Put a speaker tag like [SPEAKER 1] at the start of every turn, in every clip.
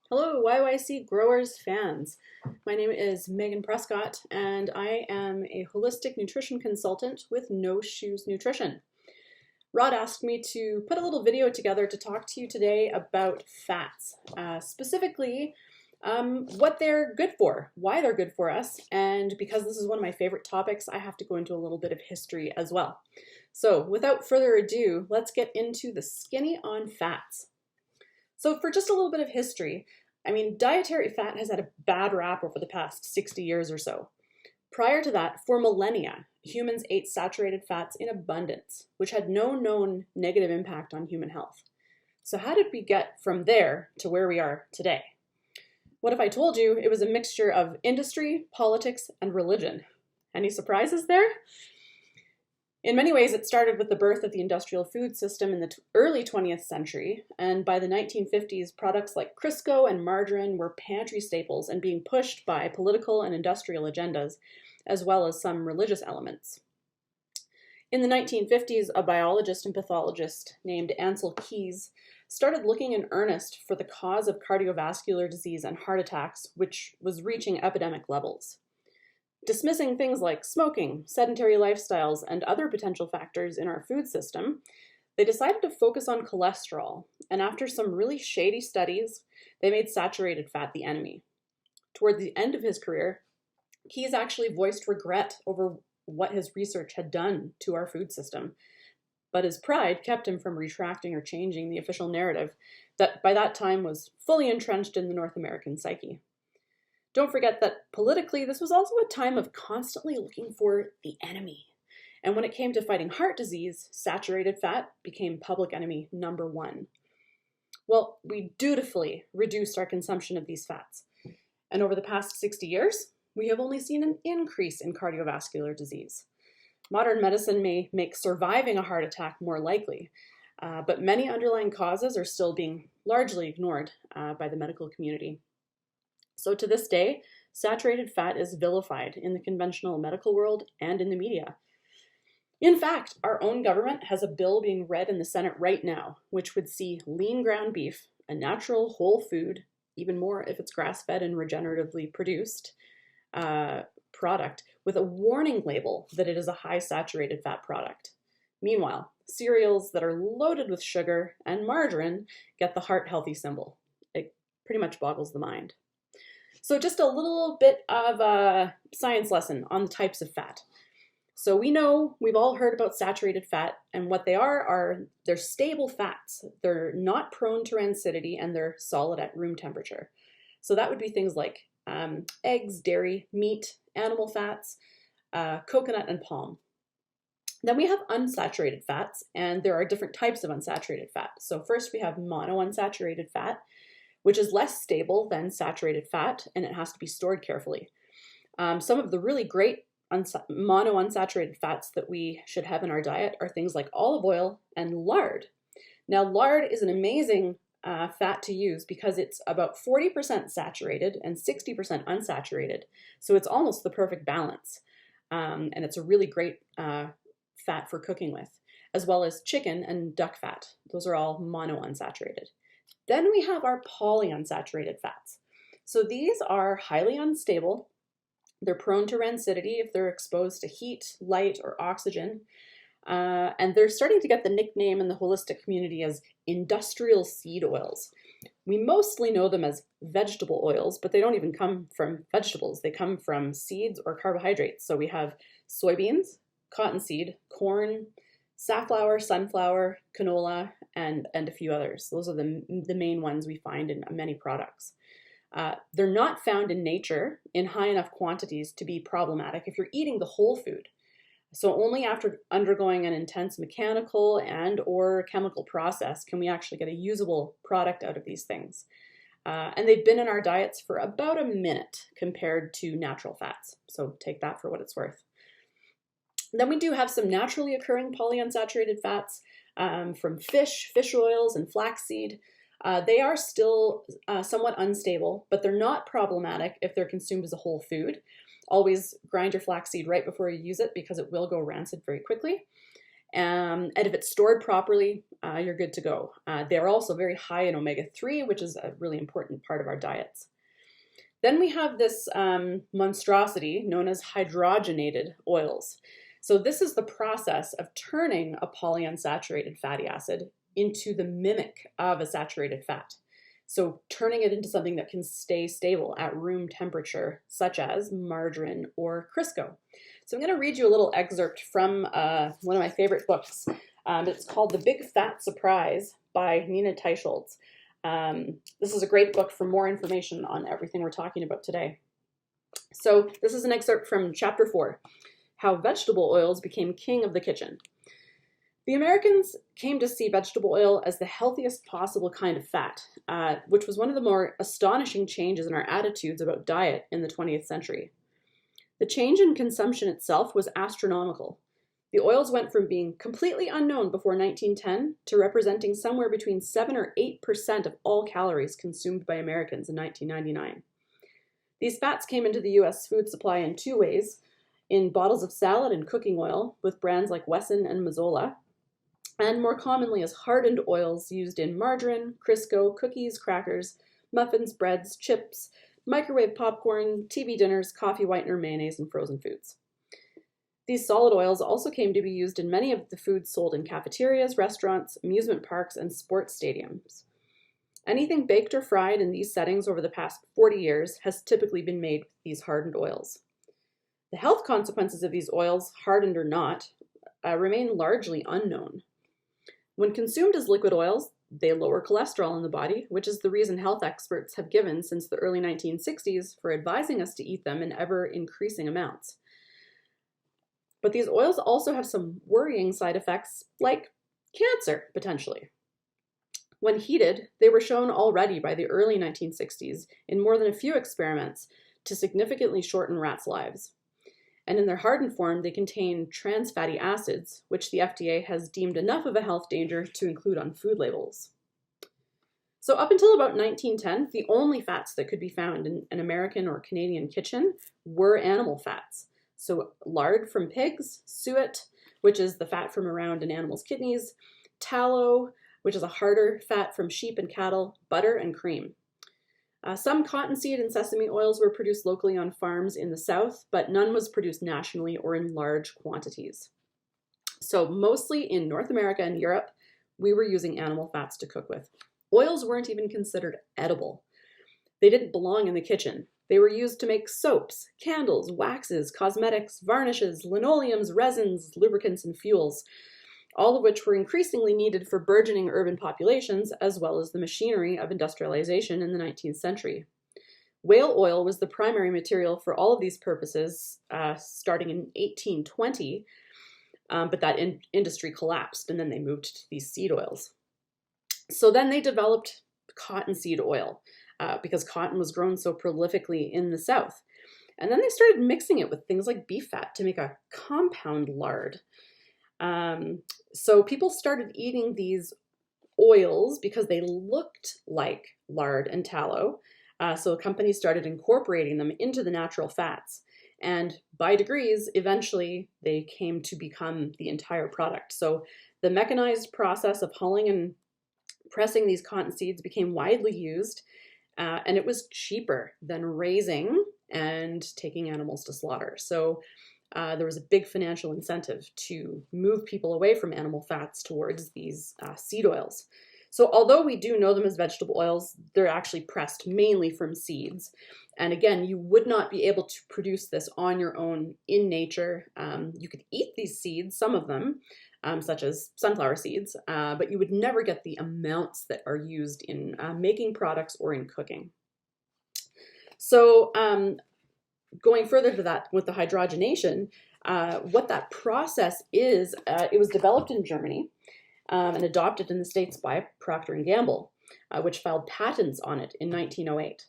[SPEAKER 1] Hello, YYC growers fans. My name is Meghan Prescott, and I am a holistic nutrition consultant with No Shoes Nutrition. Rod asked me to put a little video together to talk to you today about fats, specifically what they're good for, why they're good for us, and because this is one of my favorite topics, I have to go into a little bit of history as well. So without further ado, let's get into the skinny on fats. So for just a little bit of history, dietary fat has had a bad rap over the past 60 years or so. Prior to that, for millennia, humans ate saturated fats in abundance, which had no known negative impact on human health. So how did we get from there to where we are today? What if I told you it was a mixture of industry, politics, and religion? Any surprises there? In many ways, it started with the birth of the industrial food system in the early 20th century, and by the 1950s, products like Crisco and margarine were pantry staples and being pushed by political and industrial agendas, as well as some religious elements. In the 1950s, a biologist and pathologist named Ancel Keys started looking in earnest for the cause of cardiovascular disease and heart attacks, which was reaching epidemic levels. Dismissing things like smoking, sedentary lifestyles, and other potential factors in our food system, they decided to focus on cholesterol, and after some really shady studies, they made saturated fat the enemy. Toward the end of his career, Keyes actually voiced regret over what his research had done to our food system, but his pride kept him from retracting or changing the official narrative that by that time was fully entrenched in the North American psyche. Don't forget that politically, this was also a time of constantly looking for the enemy. And when it came to fighting heart disease, saturated fat became public enemy number one. Well, we dutifully reduced our consumption of these fats. And over the past 60 years, we have only seen an increase in cardiovascular disease. Modern medicine may make surviving a heart attack more likely, but many underlying causes are still being largely ignored by the medical community. So to this day, saturated fat is vilified in the conventional medical world and in the media. In fact, our own government has a bill being read in the Senate right now, which would see lean ground beef, a natural whole food, even more if it's grass-fed and regeneratively produced, product, with a warning label that it is a high saturated fat product. Meanwhile, cereals that are loaded with sugar and margarine get the heart healthy symbol. It pretty much boggles the mind. So just a little bit of a science lesson on the types of fat. So we've all heard about saturated fat, and what they are they're stable fats. They're not prone to rancidity, and they're solid at room temperature. So that would be things like eggs, dairy, meat, animal fats, coconut, and palm. Then we have unsaturated fats, and there are different types of unsaturated fat. So first we have monounsaturated fat, which is less stable than saturated fat, and it has to be stored carefully. Some of the really great monounsaturated fats that we should have in our diet are things like olive oil and lard. Now, lard is an amazing fat to use because it's about 40% saturated and 60% unsaturated, so it's almost the perfect balance. And it's a really great fat for cooking with, as well as chicken and duck fat. Those are all monounsaturated. Then we have our polyunsaturated fats. So these are highly unstable. They're prone to rancidity if they're exposed to heat, light, or oxygen. And they're starting to get the nickname in the holistic community as industrial seed oils. We mostly know them as vegetable oils, but they don't even come from vegetables. They come from seeds or carbohydrates. So we have soybeans, cottonseed, corn, safflower, sunflower, canola, and a few others. Those are the main ones we find in many products. They're not found in nature in high enough quantities to be problematic if you're eating the whole food. So only after undergoing an intense mechanical and or chemical process can we actually get a usable product out of these things. And they've been in our diets for about a minute compared to natural fats. So take that for what it's worth. Then we do have some naturally occurring polyunsaturated fats from fish oils, and flaxseed. They are still somewhat unstable, but they're not problematic if they're consumed as a whole food. Always grind your flaxseed right before you use it because it will go rancid very quickly. And if it's stored properly, you're good to go. They're also very high in omega-3, which is a really important part of our diets. Then we have this monstrosity known as hydrogenated oils. So this is the process of turning a polyunsaturated fatty acid into the mimic of a saturated fat. So turning it into something that can stay stable at room temperature, such as margarine or Crisco. So I'm going to read you a little excerpt from one of my favorite books. It's called The Big Fat Surprise by Nina Teicholz. This is a great book for more information on everything we're talking about today. So this is an excerpt from Chapter 4, How Vegetable Oils Became King of the Kitchen. The Americans came to see vegetable oil as the healthiest possible kind of fat, which was one of the more astonishing changes in our attitudes about diet in the 20th century. The change in consumption itself was astronomical. The oils went from being completely unknown before 1910 to representing somewhere between 7 or 8% of all calories consumed by Americans in 1999. These fats came into the U.S. food supply in two ways: in bottles of salad and cooking oil with brands like Wesson and Mazola, and more commonly as hardened oils used in margarine, Crisco, cookies, crackers, muffins, breads, chips, microwave popcorn, TV dinners, coffee whitener, mayonnaise, and frozen foods. These solid oils also came to be used in many of the foods sold in cafeterias, restaurants, amusement parks, and sports stadiums. Anything baked or fried in these settings over the past 40 years has typically been made with these hardened oils. The health consequences of these oils, hardened or not, remain largely unknown. When consumed as liquid oils, they lower cholesterol in the body, which is the reason health experts have given since the early 1960s for advising us to eat them in ever-increasing amounts. But these oils also have some worrying side effects, like cancer, potentially. When heated, they were shown already by the early 1960s in more than a few experiments to significantly shorten rats' lives. And in their hardened form, they contain trans fatty acids, which the FDA has deemed enough of a health danger to include on food labels. So up until about 1910, the only fats that could be found in an American or Canadian kitchen were animal fats. So lard from pigs, suet, which is the fat from around an animal's kidneys, tallow, which is a harder fat from sheep and cattle, butter, and cream. Some cottonseed and sesame oils were produced locally on farms in the South, but none was produced nationally or in large quantities. So mostly in North America and Europe, we were using animal fats to cook with. Oils weren't even considered edible. They didn't belong in the kitchen. They were used to make soaps, candles, waxes, cosmetics, varnishes, linoleums, resins, lubricants, and fuels, all of which were increasingly needed for burgeoning urban populations, as well as the machinery of industrialization in the 19th century. Whale oil was the primary material for all of these purposes, starting in 1820, but that industry collapsed, and then they moved to these seed oils. So then they developed cottonseed oil, because cotton was grown so prolifically in the South. And then they started mixing it with things like beef fat to make a compound lard. So people started eating these oils because they looked like lard and tallow. So companies started incorporating them into the natural fats. And by degrees, eventually they came to become the entire product. So the mechanized process of hulling and pressing these cotton seeds became widely used, and it was cheaper than raising and taking animals to slaughter. So there was a big financial incentive to move people away from animal fats towards these seed oils. So although we do know them as vegetable oils, they're actually pressed mainly from seeds. And again, you would not be able to produce this on your own in nature. You could eat these seeds, some of them, such as sunflower seeds, but you would never get the amounts that are used in making products or in cooking. So going further to that with the hydrogenation, what that process is, it was developed in Germany and adopted in the States by Procter & Gamble, which filed patents on it in 1908.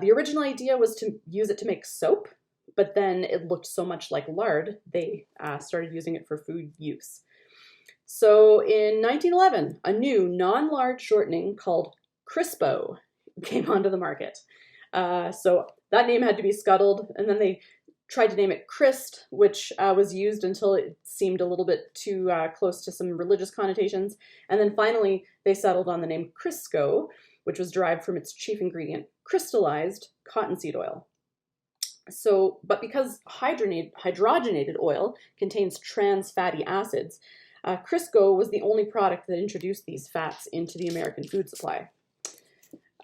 [SPEAKER 1] The original idea was to use it to make soap, but then it looked so much like lard, they started using it for food use. So in 1911, a new non-lard shortening called Crispo came onto the market. So that name had to be scuttled, and then they tried to name it Christ, which was used until it seemed a little bit too close to some religious connotations. And then finally, they settled on the name Crisco, which was derived from its chief ingredient, crystallized cottonseed oil. So, but because hydrogenated oil contains trans fatty acids, Crisco was the only product that introduced these fats into the American food supply.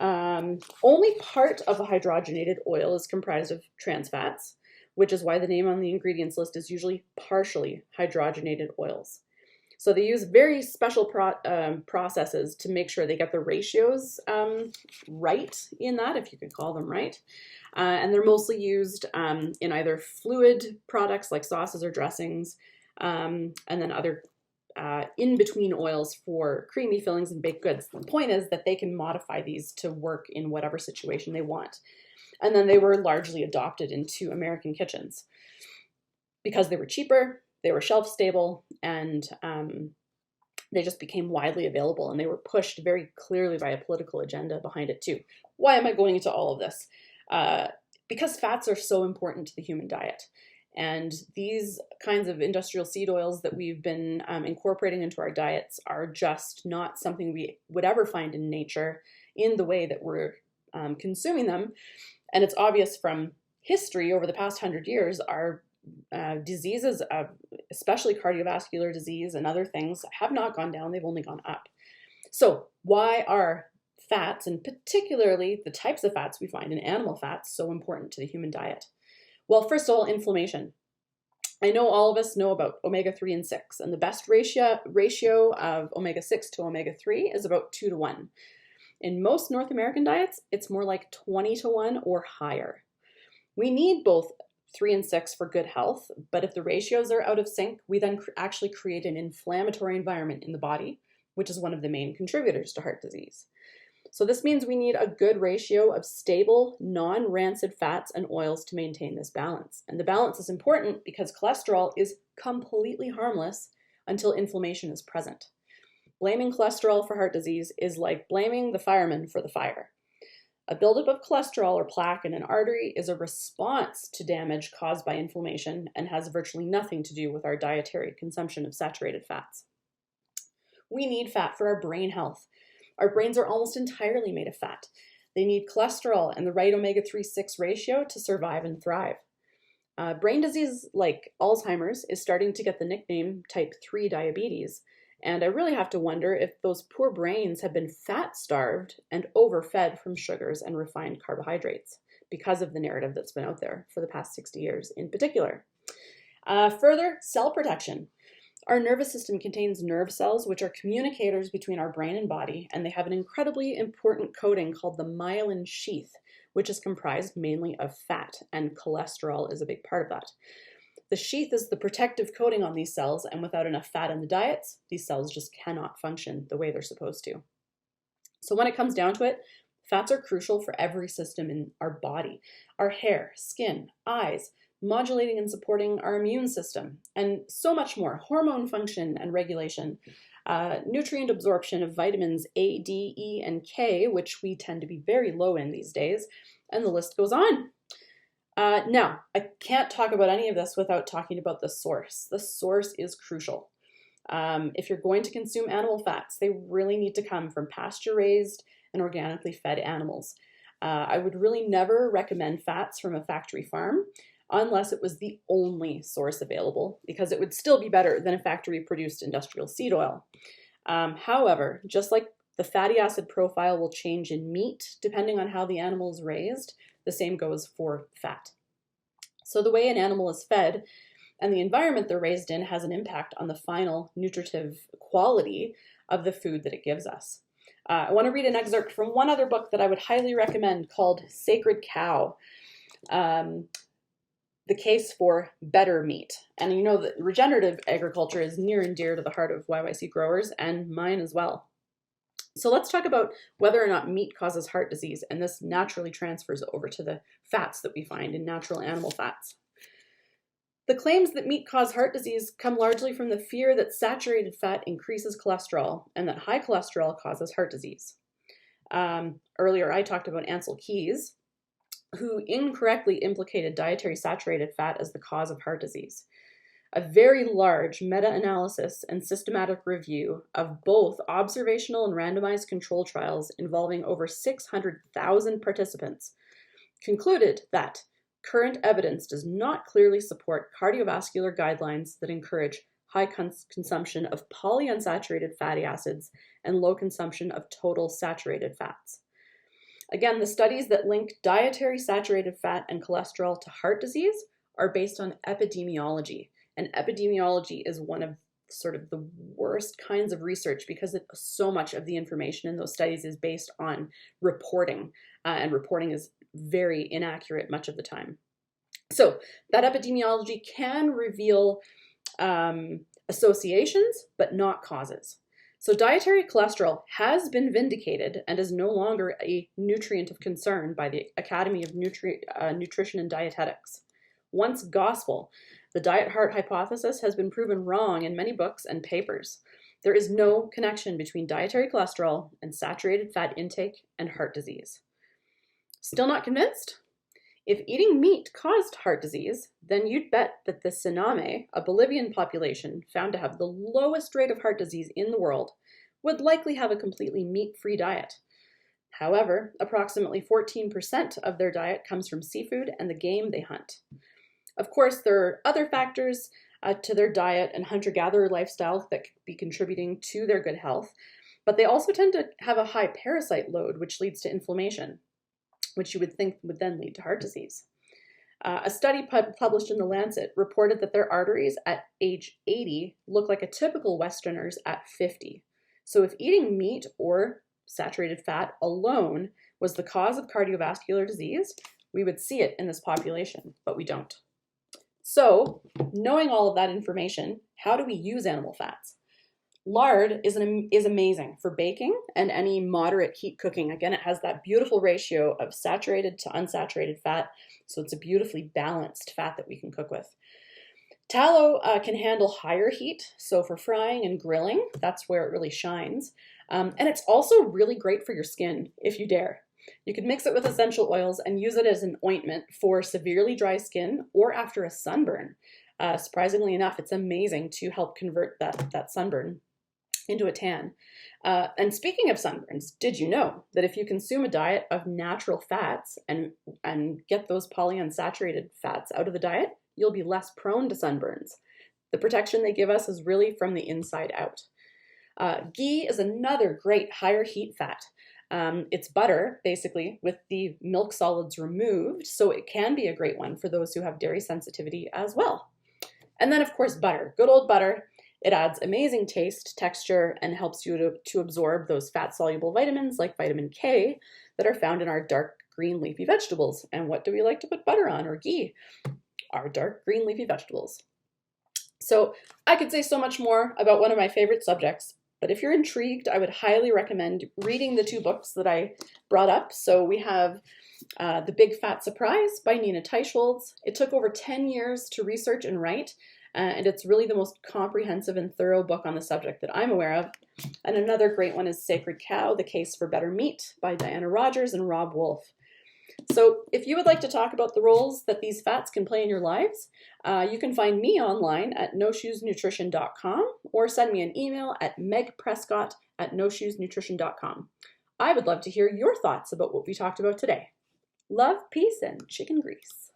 [SPEAKER 1] Only part of a hydrogenated oil is comprised of trans fats, which is why the name on the ingredients list is usually partially hydrogenated oils. So they use very special processes to make sure they get the ratios right in that, if you could call them right. And they're mostly used in either fluid products like sauces or dressings, and then other in-between oils for creamy fillings and baked goods. The point is that they can modify these to work in whatever situation they want. And then they were largely adopted into American kitchens because they were cheaper, they were shelf stable, and they just became widely available, and they were pushed very clearly by a political agenda behind it too. Why am I going into all of this? Because fats are so important to the human diet. And these kinds of industrial seed oils that we've been incorporating into our diets are just not something we would ever find in nature in the way that we're consuming them. And it's obvious from history over the past 100 years, our diseases, especially cardiovascular disease and other things, have not gone down, they've only gone up. So why are fats, and particularly the types of fats we find in animal fats, so important to the human diet? Well, first of all, inflammation. I know all of us know about omega-3 and 6, and the best ratio of omega-6 to omega-3 is about 2 to 1. In most North American diets, it's more like 20 to 1 or higher. We need both 3 and 6 for good health, but if the ratios are out of sync, we then actually create an inflammatory environment in the body, which is one of the main contributors to heart disease. So this means we need a good ratio of stable, non-rancid fats and oils to maintain this balance. And the balance is important because cholesterol is completely harmless until inflammation is present. Blaming cholesterol for heart disease is like blaming the fireman for the fire. A buildup of cholesterol or plaque in an artery is a response to damage caused by inflammation and has virtually nothing to do with our dietary consumption of saturated fats. We need fat for our brain health. Our brains are almost entirely made of fat. They need cholesterol and the right omega-3-6 ratio to survive and thrive. Brain disease like Alzheimer's is starting to get the nickname type 3 diabetes. And I really have to wonder if those poor brains have been fat-starved and overfed from sugars and refined carbohydrates because of the narrative that's been out there for the past 60 years in particular. Further, cell protection. Our nervous system contains nerve cells, which are communicators between our brain and body, and they have an incredibly important coating called the myelin sheath, which is comprised mainly of fat, and cholesterol is a big part of that. The sheath is the protective coating on these cells, and without enough fat in the diets, these cells just cannot function the way they're supposed to. So when it comes down to it, fats are crucial for every system in our body. Our hair, skin, eyes, modulating and supporting our immune system, and so much more, hormone function and regulation, nutrient absorption of vitamins A, D, E, and K, which we tend to be very low in these days, and the list goes on. Now, I can't talk about any of this without talking about the source. The source is crucial. If you're going to consume animal fats, they really need to come from pasture-raised and organically fed animals. I would really never recommend fats from a factory farm unless it was the only source available, because it would still be better than a factory-produced industrial seed oil. However, just like the fatty acid profile will change in meat depending on how the animal is raised, the same goes for fat. So the way an animal is fed and the environment they're raised in has an impact on the final nutritive quality of the food that it gives us. I want to read an excerpt from one other book that I would highly recommend called Sacred Cow. The case for better meat. And you know that regenerative agriculture is near and dear to the heart of YYC growers and mine as well. So let's talk about whether or not meat causes heart disease, and this naturally transfers over to the fats that we find in natural animal fats. The claims that meat cause heart disease come largely from the fear that saturated fat increases cholesterol and that high cholesterol causes heart disease. Earlier I talked about Ansel Keys, who incorrectly implicated dietary saturated fat as the cause of heart disease. A very large meta-analysis and systematic review of both observational and randomized control trials involving over 600,000 participants concluded that current evidence does not clearly support cardiovascular guidelines that encourage high consumption of polyunsaturated fatty acids and low consumption of total saturated fats. Again, the studies that link dietary saturated fat and cholesterol to heart disease are based on epidemiology. And epidemiology is one of sort of the worst kinds of research because so much of the information in those studies is based on reporting, and reporting is very inaccurate much of the time. So that epidemiology can reveal associations, but not causes. So dietary cholesterol has been vindicated and is no longer a nutrient of concern by the Academy of Nutrition and Dietetics. Once gospel, the diet heart hypothesis has been proven wrong in many books and papers. There is no connection between dietary cholesterol and saturated fat intake and heart disease. Still not convinced? If eating meat caused heart disease, then you'd bet that the Sename, a Bolivian population found to have the lowest rate of heart disease in the world, would likely have a completely meat-free diet. However, approximately 14% of their diet comes from seafood and the game they hunt. Of course, there are other factors to their diet and hunter-gatherer lifestyle that could be contributing to their good health, but they also tend to have a high parasite load, which leads to inflammation, which you would think would then lead to heart disease. A study published in The Lancet reported that their arteries at age 80 look like a typical Westerner's at 50. So if eating meat or saturated fat alone was the cause of cardiovascular disease, we would see it in this population, but we don't. So, knowing all of that information, how do we use animal fats? Lard is amazing for baking and any moderate heat cooking. Again, it has that beautiful ratio of saturated to unsaturated fat, so it's a beautifully balanced fat that we can cook with. Tallow can handle higher heat, so for frying and grilling, that's where it really shines. And it's also really great for your skin, if you dare. You could mix it with essential oils and use it as an ointment for severely dry skin or after a sunburn. Surprisingly enough, it's amazing to help convert that sunburn into a tan. And speaking of sunburns, did you know that if you consume a diet of natural fats and get those polyunsaturated fats out of the diet, you'll be less prone to sunburns? The protection they give us is really from the inside out. Ghee is another great higher heat fat. It's butter, basically, with the milk solids removed, so it can be a great one for those who have dairy sensitivity as well. And then, of course, butter. Good old butter. It adds amazing taste, texture, and helps you to absorb those fat-soluble vitamins like vitamin K that are found in our dark green leafy vegetables. And what do we like to put butter on, or ghee? Our dark green leafy vegetables. So I could say so much more about one of my favorite subjects, but if you're intrigued, I would highly recommend reading the two books that I brought up. So we have The Big Fat Surprise by Nina Teicholz. It took over 10 years to research and write, and it's really the most comprehensive and thorough book on the subject that I'm aware of. And another great one is Sacred Cow, The Case for Better Meat by Diana Rogers and Rob Wolf. So if you would like to talk about the roles that these fats can play in your lives, you can find me online at noshoesnutrition.com or send me an email at megprescott@noshoesnutrition.com. I would love to hear your thoughts about what we talked about today. Love, peace, and chicken grease.